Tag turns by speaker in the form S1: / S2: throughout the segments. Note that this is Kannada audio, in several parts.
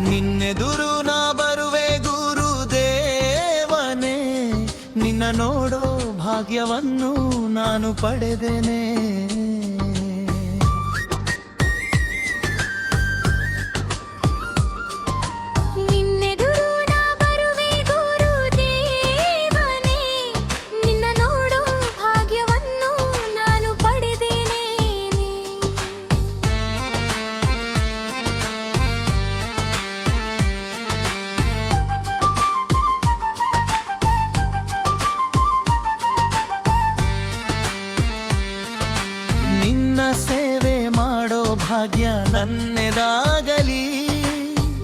S1: ನಿನ್ನೆದುರು ನಾ ಬರುವೆ ಗುರುದೇವನೇ, ನಿನ್ನ ನೋಡೋ ಭಾಗ್ಯವನ್ನು ನಾನು ಪಡೆದೇನೆ. ಸೇವೆ ಮಾಡೋ ಭಾಗ್ಯ ನನ್ನೆದಾಗಲಿ,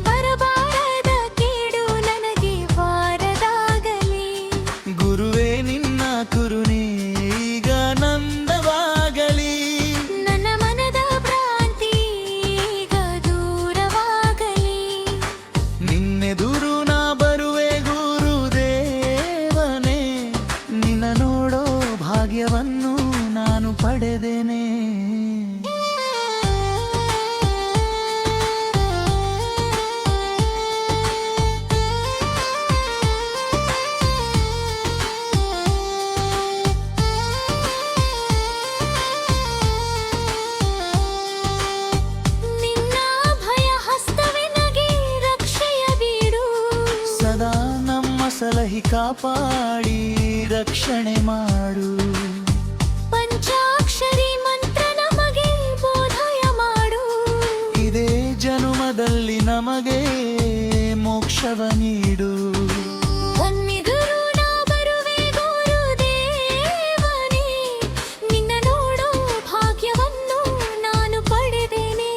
S2: ಬರಬಾರದ ಕೇಡು ನನಗೆ ವಾರದಾಗಲಿ.
S1: ಗುರುವೇ ನಿನ್ನ ಕರುಣೆ ಈಗ ನಂದವಾಗಲಿ,
S2: ನನ್ನ ಮನದ ಭ್ರಾಂತಿ ಈಗ ದೂರವಾಗಲಿ.
S1: ನಿನ್ನೆದುರು ನಾ ಬರುವೆ ಗುರುದೇವನೇ, ನಿನ್ನ ನೋಡೋ ಭಾಗ್ಯವನ್ನು ನಾನು ಪಡೆದೇನೆ. ಸದಾ ನಮ್ಮ ಸಲಹಿ ಕಾಪಾಡಿ ರಕ್ಷಣೆ ಮಾಡು.
S2: ಪಂಚಾಕ್ಷರಿ ಮಂತ್ರ ನಮಗೆ ಬೋಧಯ ಮಾಡು.
S1: ಇದೇ ಜನುಮದಲ್ಲಿ ನಮಗೆ ಮೋಕ್ಷವ ನೀಡು.
S2: ಒಮ್ಮೆದುರು ನಾ ಬರುವೆ ಗುರುದೇವನೇ, ನಿನ್ನ ನೋಡೋ ಭಾಗ್ಯವನ್ನು ನಾನು ಪಡೆದೇನೆ.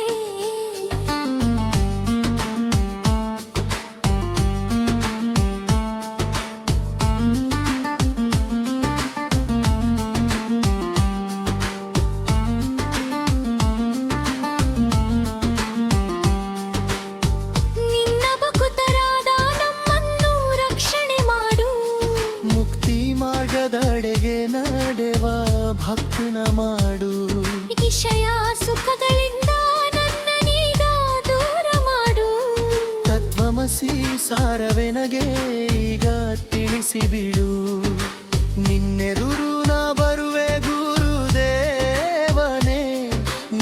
S1: ಮಾರ್ಗದೆಡೆಗೆ ನಡೆವ ಭಕ್ತನ ಮಾಡು.
S2: ಇಷಯ ಸುಖಗಳಿಂದ ನನ್ನನೀಗ ದೂರ ಮಾಡು.
S1: ತತ್ವಮಸಿ ಸಾರವೆನಗೆ ಈಗ ತಿಳಿಸಿಬಿಡು. ನಿನ್ನೆದುರು ನಾ ಬರುವೆ ಗುರುದೇವನೇ,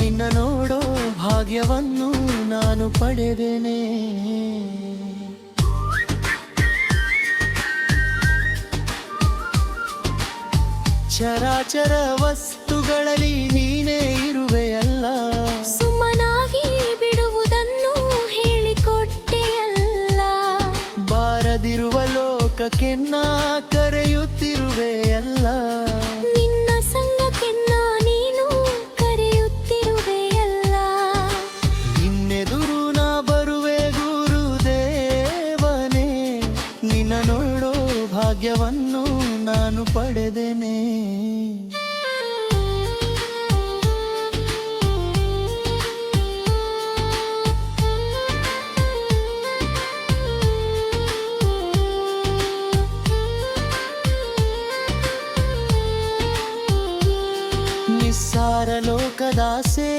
S1: ನಿನ್ನ ನೋಡೋ ಭಾಗ್ಯವನ್ನು ನಾನು ಪಡೆದೇನೆ. ಚರಾಚರ ವಸ್ತುಗಳಲ್ಲಿ ನೀನೇ ಇರುವೆಯಲ್ಲ,
S2: ಸುಮ್ಮನಾಗಿ ಬಿಡುವುದನ್ನು ಹೇಳಿಕೊಟ್ಟೆಯಲ್ಲ.
S1: ಬಾರದಿರುವ ಲೋಕಕ್ಕೆನ್ನ ಕರೆಯುತ್ತಿರುವೆಯಲ್ಲ,
S2: ನಿನ್ನ ಸಂಗಕ್ಕೆನ್ನ ನೀನು ಕರೆಯುತ್ತಿರುವೆಯಲ್ಲ.
S1: ನಿನ್ನೆದುರು ನಾ ಬರುವೆ ಗುರುದೇವನೇ, ನಿನ್ನ ನೋಡೋ ಭಾಗ್ಯವನ್ನು ನಾನು ಪಡೆದೇನೆ. ನಿಸ್ಸಾರ ಲೋಕದಾಸೆ